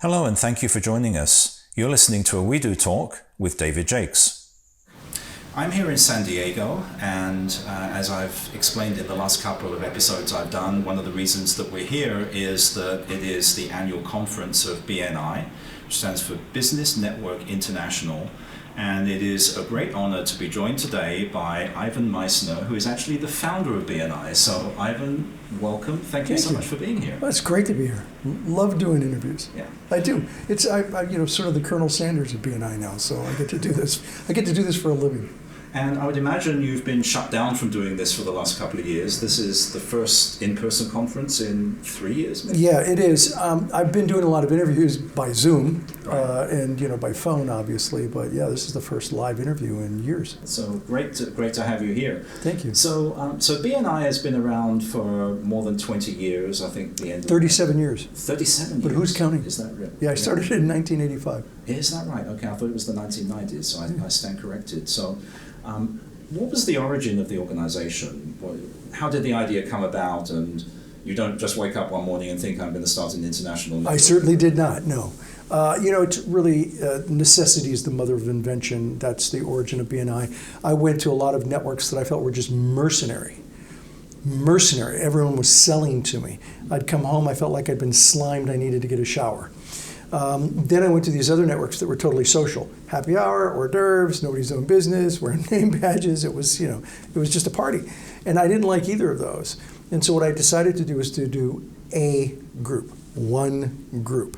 Hello and thank you for joining us. You're listening to a We Do Talk with David Jaques. I'm here in San Diego, and as I've explained in the last couple of episodes I've done, one of the reasons that we're here is that it is the annual conference of BNI, which stands for Business Network International. And it is a great honor to be joined today by Ivan Misner, who is actually the founder of BNI. So, Ivan, welcome. Thank you so much for being here. Well, it's great to be here. Love doing interviews. Yeah, I do. It's sort of the Colonel Sanders of BNI now. So I get to do this. I get to do this for a living. And I would imagine you've been shut down from doing this for the last couple of years. This is the first in-person conference in 3 years, maybe? Yeah, it is. I've been doing a lot of interviews by Zoom and by phone, obviously. But yeah, this is the first live interview in years. So great to have you here. Thank you. So BNI has been around for more than 20 years. I think the end. 37 years. 37 years. But who's counting? Is that real? Yeah, I started in 1985. Is that right? Okay, I thought it was the 1990s. So I stand corrected. So. What was the origin of the organization? How did the idea come about? And you don't just wake up one morning and think, I'm going to start an international network. I certainly did not, no. It's really, necessity is the mother of invention. That's the origin of BNI. I went to a lot of networks that I felt were just mercenary. Everyone was selling to me. I'd come home, I felt like I'd been slimed, I needed to get a shower. Then I went to these other networks that were totally social. Happy hour, hors d'oeuvres, nobody's doing business, wearing name badges. It was just a party. And I didn't like either of those. And so what I decided to do was to do a group, one group.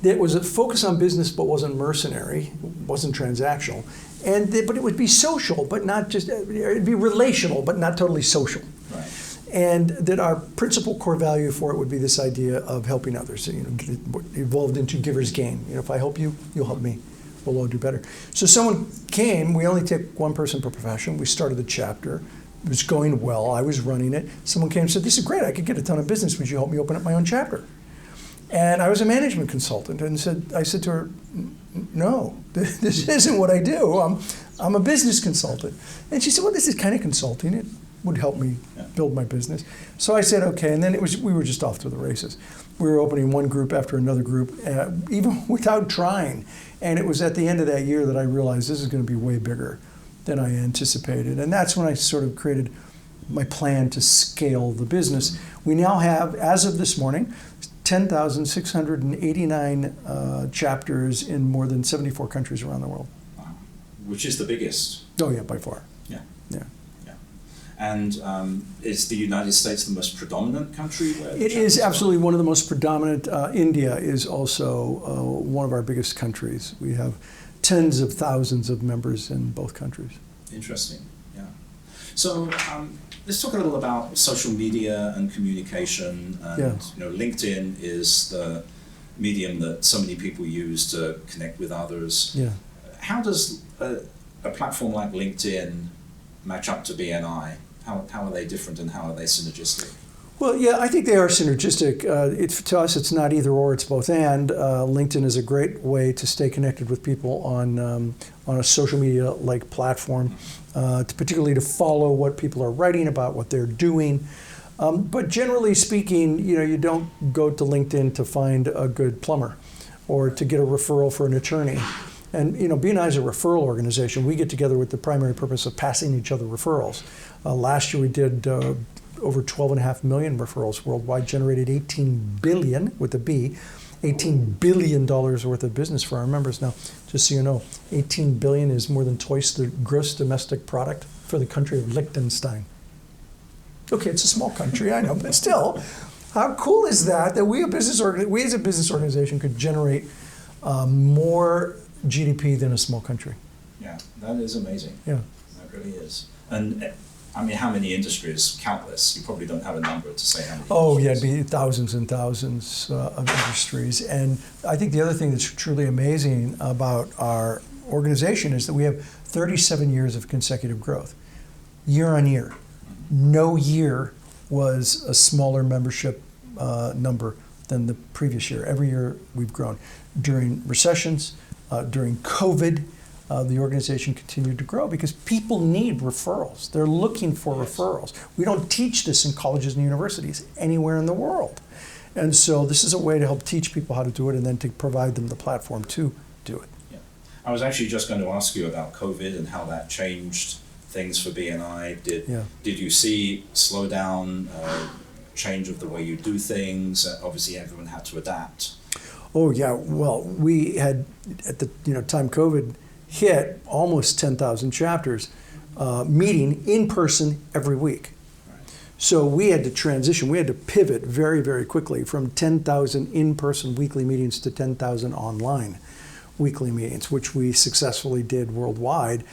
That was a focus on business but wasn't mercenary, wasn't transactional. But it would be social, but not just, it'd be relational, but not totally social. Right. And that our principal core value for it would be this idea of helping others. So, it evolved into giver's gain. If I help you, you'll help me. We'll all do better. So someone came. We only take one person per profession. We started the chapter. It was going well. I was running it. Someone came and said, "This is great. I could get a ton of business. Would you help me open up my own chapter?" And I was a management consultant, and I said to her, "No, this isn't what I do. I'm a business consultant." And she said, "Well, this is kind of consulting. It would help me build my business." So I said, okay, and then we were just off to the races. We were opening one group after another group, even without trying. And it was at the end of that year that I realized this is going to be way bigger than I anticipated. And that's when I sort of created my plan to scale the business. We now have, as of this morning, 10,689 chapters in more than 74 countries around the world. Wow. Which is the biggest? Oh yeah, by far. Yeah. Yeah. And is the United States the most predominant country? It is absolutely one of the most predominant. India is also one of our biggest countries. We have tens of thousands of members in both countries. Interesting, yeah. So let's talk a little about social media and communication. And LinkedIn is the medium that so many people use to connect with others. Yeah. How does a platform like LinkedIn match up to BNI? How are they different and how are they synergistic? Well, yeah, I think they are synergistic. To us, it's not either or, it's both and. LinkedIn is a great way to stay connected with people on a social media-like platform, particularly to follow what people are writing about, what they're doing. But generally speaking, you don't go to LinkedIn to find a good plumber or to get a referral for an attorney. And BNI is a referral organization. We get together with the primary purpose of passing each other referrals. Last year we did over 12.5 million referrals worldwide, generated $18 billion with a B, $18 billion worth of business for our members. Now, just so you know, $18 billion is more than twice the gross domestic product for the country of Liechtenstein. Okay, it's a small country, I know, but still, how cool is that we as a business organization could generate more GDP than a small country? Yeah, that is amazing. Yeah, that really is. And I mean, how many industries? Countless. You probably don't have a number to say how many. Oh, yeah, it'd be thousands and thousands of industries. And I think the other thing that's truly amazing about our organization is that we have 37 years of consecutive growth, year on year. No year was a smaller membership number than the previous year. Every year we've grown. During recessions, during COVID, the organization continued to grow because people need referrals. They're looking for referrals. We don't teach this in colleges and universities anywhere in the world. And so this is a way to help teach people how to do it and then to provide them the platform to do it. Yeah. I was actually just going to ask you about COVID and how that changed things for BNI. Did you see slowdown, change of the way you do things? Obviously, everyone had to adapt. Oh yeah, well, we had at the time COVID hit almost 10,000 chapters, meeting in person every week. Right. So we had to transition. We had to pivot very, very quickly from 10,000 in-person weekly meetings to 10,000 online weekly meetings, which we successfully did worldwide.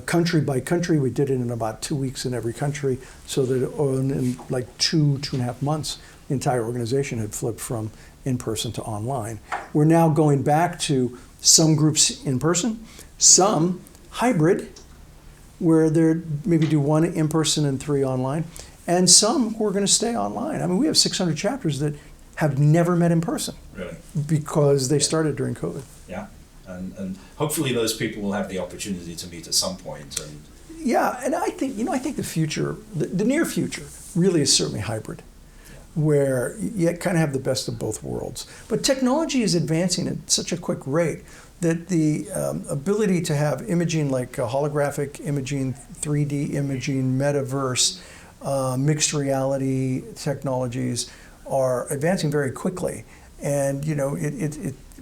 Country by country, we did it in about 2 weeks in every country, so that in like 2.5 months, the entire organization had flipped from in-person to online. We're now going back to some groups in person, some hybrid, where they're maybe do 1 in person and 3 online, and some who are going to stay online. I mean, we have 600 chapters that have never met in person. Really? Because they started during COVID. Yeah. And hopefully those people will have the opportunity to meet at some point. And yeah, and I think the future, the near future, really is certainly hybrid, where you kind of have the best of both worlds. But technology is advancing at such a quick rate that the ability to have imaging like holographic imaging, 3D imaging, metaverse, mixed reality technologies are advancing very quickly. And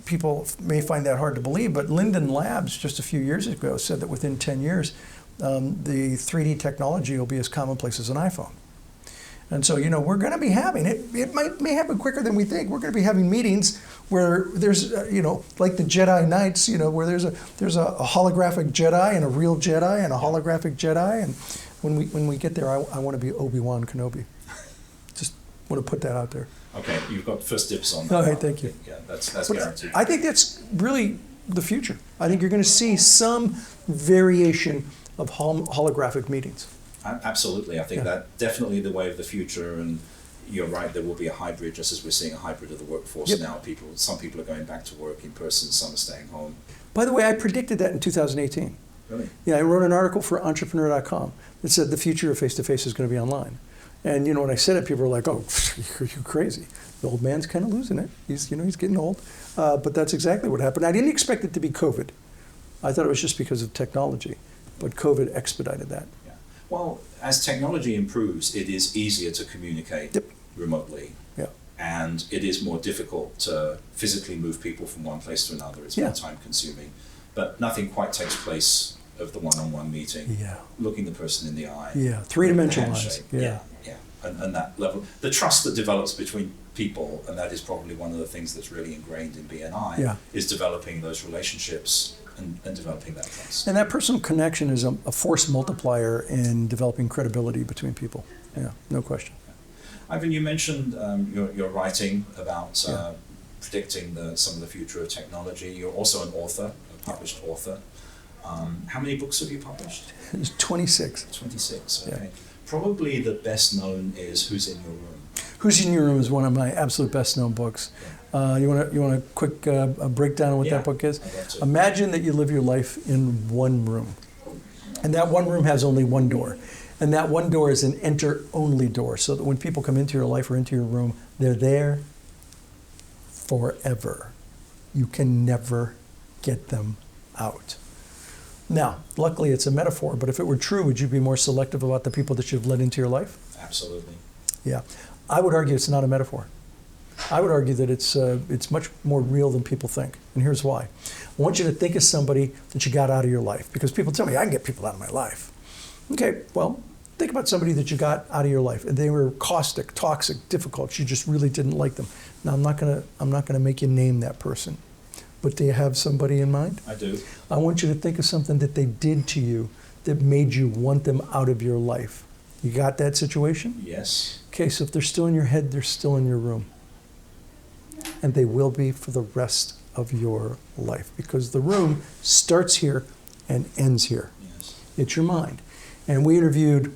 people may find that hard to believe, but Linden Labs just a few years ago said that within 10 years, the 3D technology will be as commonplace as an iPhone. And so, we're going to be having it. It may happen quicker than we think. We're going to be having meetings where there's, like the Jedi Knights, where there's a holographic Jedi and a real Jedi and a holographic Jedi. And when we get there, I want to be Obi-Wan Kenobi. Just want to put that out there. Okay, you've got first dibs on that. All right, thank you. Yeah, that's guaranteed. I think that's really the future. I think you're going to see some variation of holographic meetings. Absolutely. I think that definitely the way of the future, and you're right, there will be a hybrid, just as we're seeing a hybrid of the workforce now. Some people are going back to work in person, some are staying home. By the way, I predicted that in 2018. Really? Yeah, I wrote an article for entrepreneur.com that said the future of face-to-face is going to be online. And when I said it, people were like, "Oh, you're crazy. The old man's kind of losing it. He's getting old." But that's exactly what happened. I didn't expect it to be COVID. I thought it was just because of technology, but COVID expedited that. Yeah. Well, as technology improves, it is easier to communicate remotely. Yeah. And it is more difficult to physically move people from one place to another. It's more time-consuming, but nothing quite takes place of the one-on-one meeting. Yeah. Looking the person in the eye. Yeah. 3-dimensionalized. Yeah. And that level, the trust that develops between people, and that is probably one of the things that's really ingrained in BNI, is developing those relationships and developing that trust. And that personal connection is a force multiplier in developing credibility between people. Yeah, no question. Ivan, you mentioned your writing about predicting some of the future of technology. You're also an author, a published author. How many books have you published? 26. 26, okay. Yeah. Probably the best known is Who's in Your Room. Who's in Your Room is one of my absolute best known books. You want a quick breakdown of what that book is? I'd love to. Imagine that you live your life in one room. And that one room has only one door. And that one door is an enter-only door, so that when people come into your life or into your room, they're there forever. You can never get them out. Now, luckily it's a metaphor, but if it were true, would you be more selective about the people that you've let into your life? Absolutely. Yeah. I would argue it's not a metaphor. I would argue that it's much more real than people think, and here's why. I want you to think of somebody that you got out of your life, because people tell me, I can get people out of my life. Okay, well, think about somebody that you got out of your life, and they were caustic, toxic, difficult. You just really didn't like them. Now, I'm not gonna make you name that person. But do you have somebody in mind? I do. I want you to think of something that they did to you that made you want them out of your life. You got that situation? Yes. Okay, so if they're still in your head, they're still in your room. And they will be for the rest of your life, because the room starts here and ends here. Yes. It's your mind. And we interviewed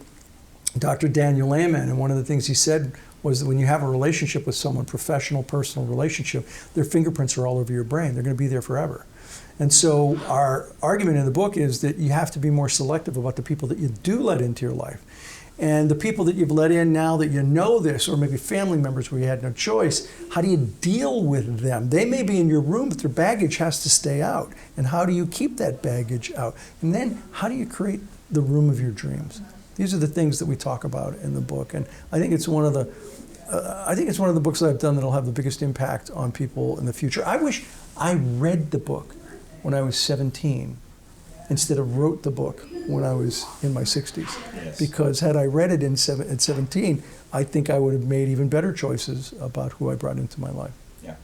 Dr. Daniel Amen, and one of the things he said was that when you have a relationship with someone, professional, personal relationship, their fingerprints are all over your brain. They're going to be there forever. And so our argument in the book is that you have to be more selective about the people that you do let into your life. And the people that you've let in now that you know this, or maybe family members where you had no choice, how do you deal with them? They may be in your room, but their baggage has to stay out. And how do you keep that baggage out? And then how do you create the room of your dreams? These are the things that we talk about in the book. And I think it's one of the books that I've done that'll have the biggest impact on people in the future. I wish I read the book when I was 17 instead of wrote the book when I was in my 60s. Yes. Because had I read it at 17, I think I would have made even better choices about who I brought into my life. Yeah.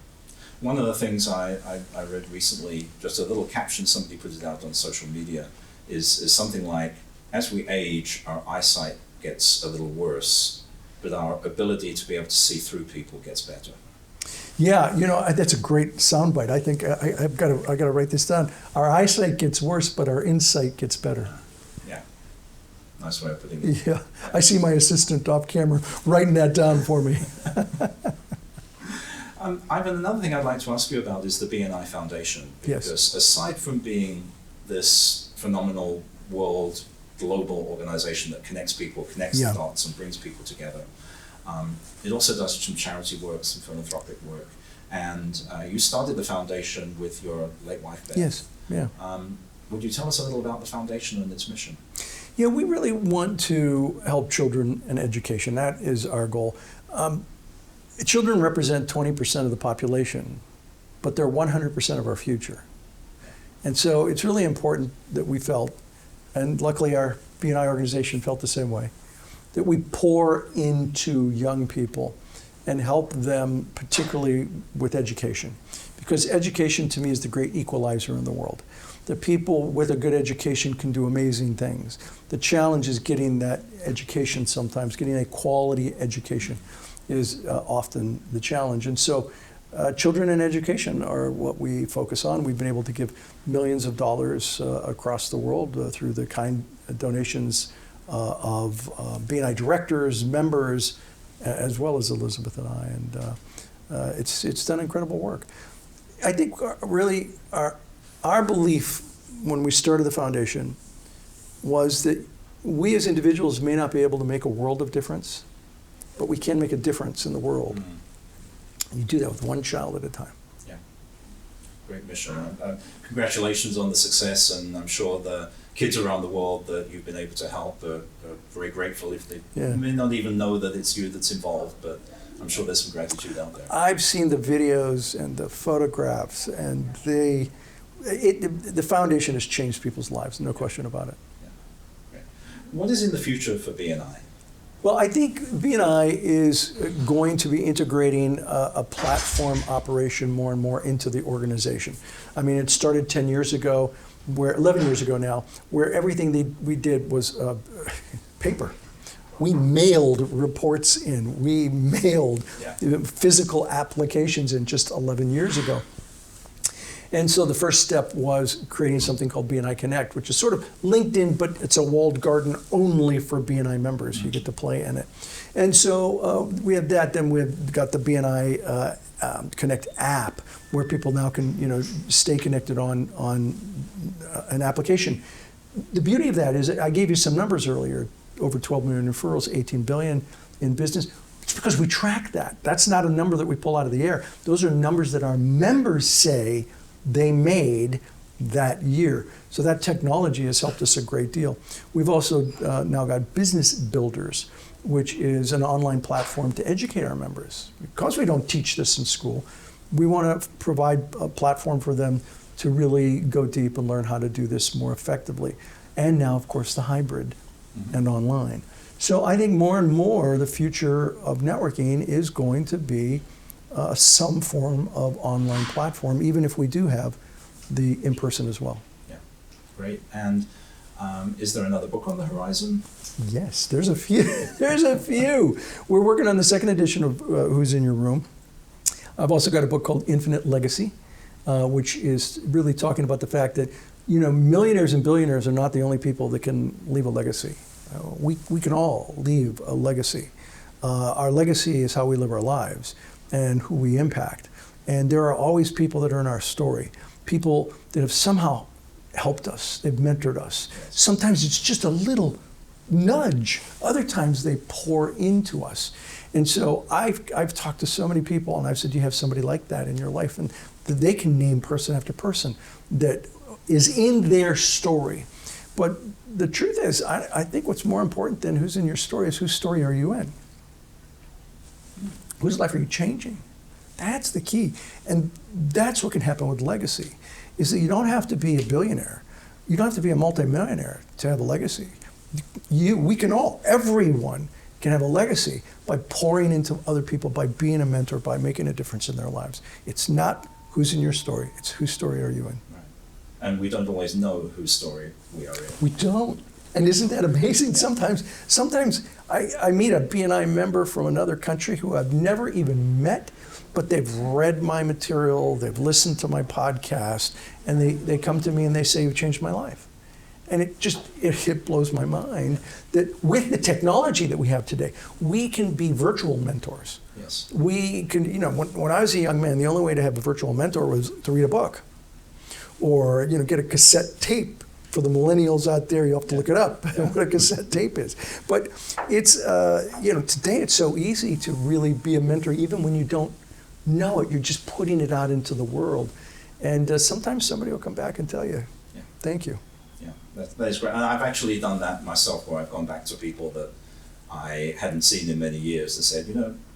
One of the things I read recently, just a little caption, somebody put it out on social media, is something like, as we age, our eyesight gets a little worse, but our ability to be able to see through people gets better. Yeah, that's a great soundbite. I think I've got to write this down. Our eyesight gets worse, but our insight gets better. Yeah, nice way of putting it. Yeah, I see my assistant off camera writing that down for me. Ivan, another thing I'd like to ask you about is the BNI Foundation. Because Yes. aside from being this phenomenal world global organization that connects people, connects the dots and brings people together, it also does some charity work, some philanthropic work. And you started the foundation with your late wife, Beth. Yes, yeah. Would you tell us a little about the foundation and its mission? Yeah, we really want to help children and education. That is our goal. Children represent 20% of the population, but they're 100% of our future. And so it's really important that we felt, and luckily our BNI organization felt the same way, that we pour into young people and help them, particularly with education. Because education, to me, is the great equalizer in the world. The people with a good education can do amazing things. The challenge is getting that education sometimes, getting a quality education is often the challenge. And so children and education are what we focus on. We've been able to give millions of dollars across the world through the kind donations of BNI directors, members, as well as Elizabeth and I. And it's done incredible work. I think really our belief when we started the foundation was that we as individuals may not be able to make a world of difference, but we can make a difference in the world. Mm-hmm. You do that with one child at a time. Yeah, great mission. Congratulations on the success, and I'm sure the kids around the world that you've been able to help are very grateful if they may not even know that it's you that's involved, but I'm sure there's some gratitude out there. I've seen the videos and the photographs, and the foundation has changed people's lives, no question about it. Yeah. Great. What is in the future for BNI? Well, I think BNI is going to be integrating a platform operation more and more into the organization. I mean, it started 10 years ago, 11 years ago now, where everything we did was paper. We mailed reports in. We mailed physical applications in just 11 years ago. And so the first step was creating something called BNI Connect, which is sort of LinkedIn, but it's a walled garden only for BNI members. You get to play in it. And so we have that. Then we've got the BNI Connect app, where people now can stay connected on an application. The beauty of that is, I gave you some numbers earlier, over 12 million referrals, 18 billion in business. It's because we track that. That's not a number that we pull out of the air. Those are numbers that our members say they made that year. So that technology has helped us a great deal. We've also now got Business Builders, which is an online platform to educate our members. Because we don't teach this in school, we want to provide a platform for them to really go deep and learn how to do this more effectively. And now, of course, the hybrid and online. So I think more and more the future of networking is going to be some form of online platform, even if we do have the in-person as well. Yeah, great. And is there another book on the horizon? Yes, there's a few. There's a few. We're working on the second edition of Who's in Your Room. I've also got a book called Infinite Legacy, which is really talking about the fact that millionaires and billionaires are not the only people that can leave a legacy. We can all leave a legacy. Our legacy is how we live our lives and who we impact. And there are always people that are in our story, people that have somehow helped us, they've mentored us. Sometimes it's just a little nudge. Other times they pour into us. And so I've talked to so many people, and I've said, do you have somebody like that in your life? And they can name person after person that is in their story. But the truth is, I think what's more important than who's in your story is whose story are you in? Whose life are you changing? That's the key. And that's what can happen with legacy, is that you don't have to be a billionaire. You don't have to be a multimillionaire to have a legacy. Everyone can have a legacy by pouring into other people, by being a mentor, by making a difference in their lives. It's not who's in your story, it's whose story are you in. Right. And we don't always know whose story we are in. We don't. And isn't that amazing? Sometimes I meet a BNI member from another country who I've never even met, but they've read my material, they've listened to my podcast, and they come to me and they say, you've changed my life. And it blows my mind that with the technology that we have today, we can be virtual mentors. Yes. We can, when I was a young man, the only way to have a virtual mentor was to read a book or, get a cassette tape. For the millennials out there, you have to look it up, what a cassette tape is. But it's, today it's so easy to really be a mentor, even when you don't know it. You're just putting it out into the world. And sometimes somebody will come back and tell you, thank you. Yeah, that is great. And I've actually done that myself, where I've gone back to people that I hadn't seen in many years and said,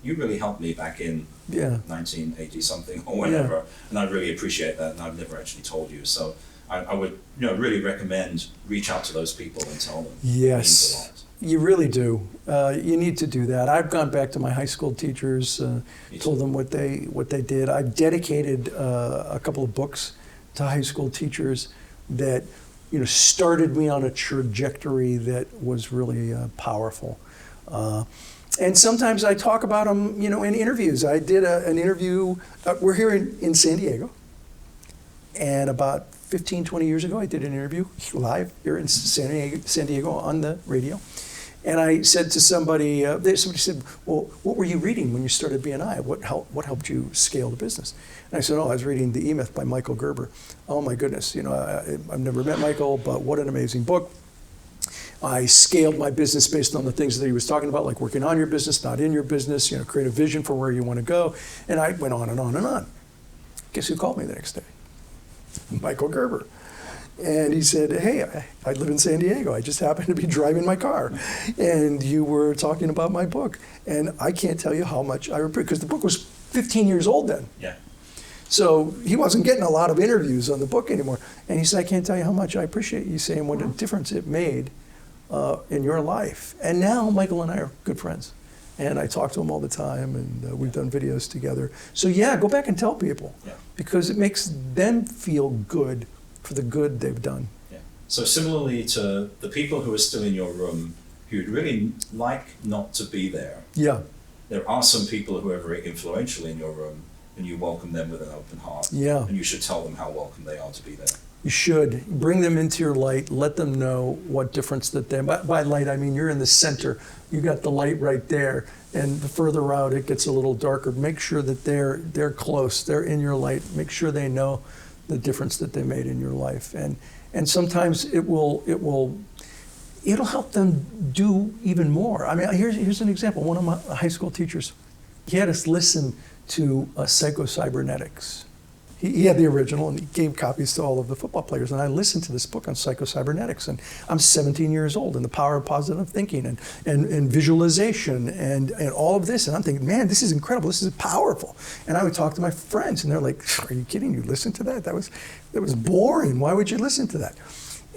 you really helped me back in 1980 something or whatever. And I really appreciate that, and I've never actually told you. So I would really recommend reach out to those people and tell them. Yes, it means a lot. You really do. You need to do that. I've gone back to my high school teachers, told them what they did. I've dedicated a couple of books to high school teachers that started me on a trajectory that was really powerful. And sometimes I talk about them, in interviews. I did an interview. We're here in San Diego, and about 15, 20 years ago, I did an interview live here in San Diego on the radio. And I said to somebody said, well, what were you reading when you started BNI? What helped you scale the business? And I said, I was reading The E-Myth by Michael Gerber. Oh my goodness, I've never met Michael, but what an amazing book. I scaled my business based on the things that he was talking about, like working on your business, not in your business, create a vision for where you want to go. And I went on and on and on. Guess who called me the next day? Michael Gerber. And he said, hey, I live in San Diego. I just happened to be driving my car. And you were talking about my book. And I can't tell you how much I appreciate, because the book was 15 years old then. Yeah. So he wasn't getting a lot of interviews on the book anymore. And he said, I can't tell you how much I appreciate you saying what a difference it made in your life. And now Michael and I are good friends. And I talk to him all the time, and we've done videos together. So go back and tell people, because it makes them feel good for the good they've done. Yeah. So similarly to the people who are still in your room, who'd really like not to be there. Yeah. There are some people who are very influential in your room, and you welcome them with an open heart. Yeah. And you should tell them how welcome they are to be there. You should. Bring them into your light. Let them know what difference that they... By light, I mean you're in the center. You got the light right there. And the further out it gets a little darker. Make sure that they're close. They're in your light. Make sure they know the difference that they made in your life. And sometimes it'll help them do even more. I mean, here's an example. One of my high school teachers, he had us listen to Psycho-Cybernetics. He had the original, and he gave copies to all of the football players. And I listened to this book on Psycho-Cybernetics, and I'm 17 years old, and the power of positive thinking and visualization and all of this. And I'm thinking, man, this is incredible. This is powerful. And I would talk to my friends, and they're like, are you kidding? You listened to that? That was boring. Why would you listen to that?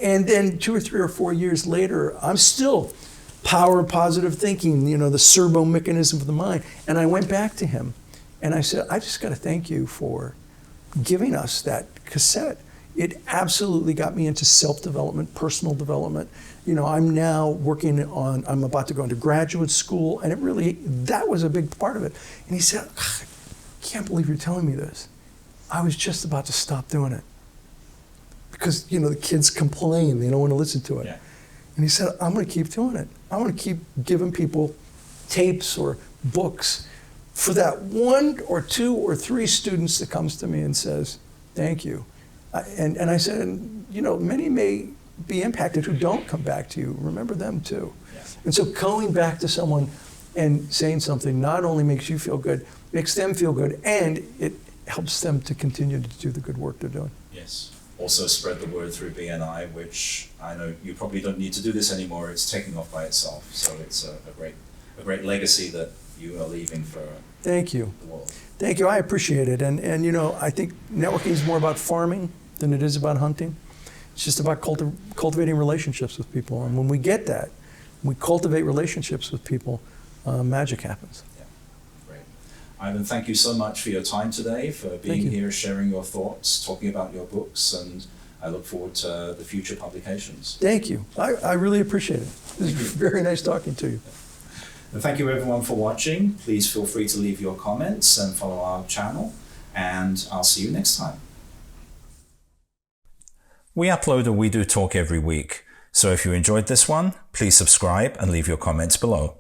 And then 2 or 3 or 4 years later, I'm still power of positive thinking, the servo mechanism of the mind. And I went back to him, and I said, I just got to thank you for giving us that cassette. It absolutely got me into self-development, personal development. I'm now I'm about to go into graduate school, and that was a big part of it. And he said, I can't believe you're telling me this. I was just about to stop doing it. Because, the kids complain, they don't want to listen to it. Yeah. And he said, I'm going to keep doing it. I want to keep giving people tapes or books for that 1 or 2 or 3 students that comes to me and says, thank you. And I said, many may be impacted who don't come back to you. Remember them too. Yeah. And so going back to someone and saying something not only makes you feel good, makes them feel good, and it helps them to continue to do the good work they're doing. Yes. Also spread the word through BNI, which I know you probably don't need to do this anymore. It's taking off by itself. So it's a great legacy that you are leaving for Thank you. the world. Thank you. I appreciate it. And you know, I think networking is more about farming than it is about hunting. It's just about cultivating relationships with people. And when we get that, we cultivate relationships with people, magic happens. Yeah, great. Ivan, thank you so much for your time today, for being here, sharing your thoughts, talking about your books, and I look forward to the future publications. Thank you. I really appreciate it. It was very nice talking to you. And thank you everyone for watching. Please feel free to leave your comments and follow our channel, and I'll see you next time. We upload a We Do Talk every week, so if you enjoyed this one, please subscribe and leave your comments below.